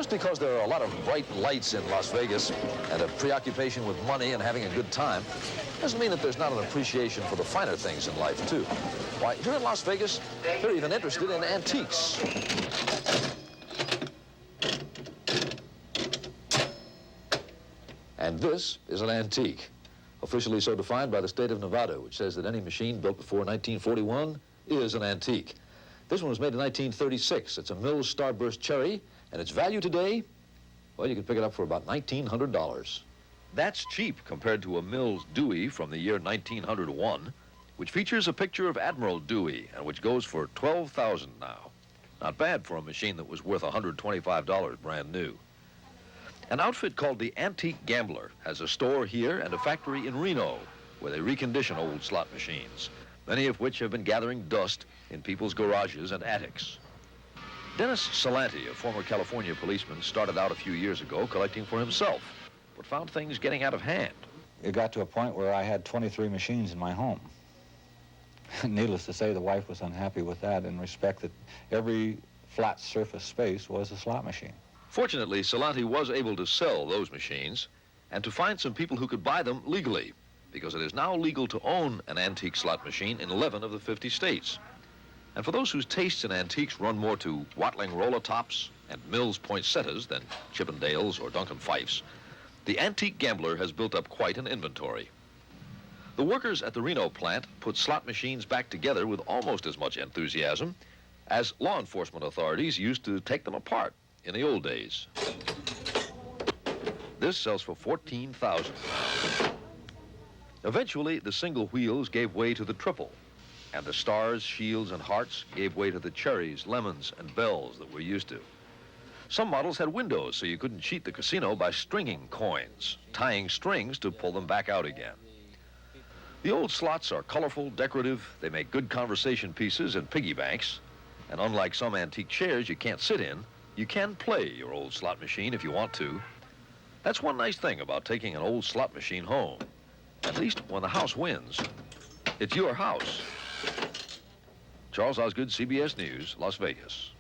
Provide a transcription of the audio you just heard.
Just because there are a lot of bright lights in Las Vegas and a preoccupation with money and having a good time doesn't mean that there's not an appreciation for the finer things in life, too. Why, here in Las Vegas, they're even interested in antiques. And this is an antique, officially so defined by the state of Nevada, which says that any machine built before 1941 is an antique. This one was made in 1936. It's a Mills Starburst Cherry, and its value today, well, you can pick it up for about $1,900. That's cheap compared to a Mills Dewey from the year 1901, which features a picture of Admiral Dewey, and which goes for $12,000 now. Not bad for a machine that was worth $125 brand new. An outfit called the Antique Gambler has a store here and a factory in Reno where they recondition old slot machines, many of which have been gathering dust in people's garages and attics. Dennis Salanti, a former California policeman, started out a few years ago collecting for himself, but found things getting out of hand. It got to a point where I had 23 machines in my home. Needless to say, the wife was unhappy with that in respect that every flat surface space was a slot machine. Fortunately, Salanti was able to sell those machines and to find some people who could buy them legally, because it is now legal to own an antique slot machine in 11 of the 50 states. And for those whose tastes in antiques run more to Watling roller tops and Mills poinsettias than Chippendales or Duncan Fifes, the Antique Gambler has built up quite an inventory. The workers at the Reno plant put slot machines back together with almost as much enthusiasm as law enforcement authorities used to take them apart in the old days. This sells for $14,000. Eventually, the single wheels gave way to the triple, and the stars, shields, and hearts gave way to the cherries, lemons, and bells that we're used to. Some models had windows so you couldn't cheat the casino by stringing coins, tying strings to pull them back out again. The old slots are colorful, decorative, they make good conversation pieces and piggy banks, and unlike some antique chairs you can't sit in, you can play your old slot machine if you want to. That's one nice thing about taking an old slot machine home. At least when the house wins, it's your house. Charles Osgood, CBS News, Las Vegas.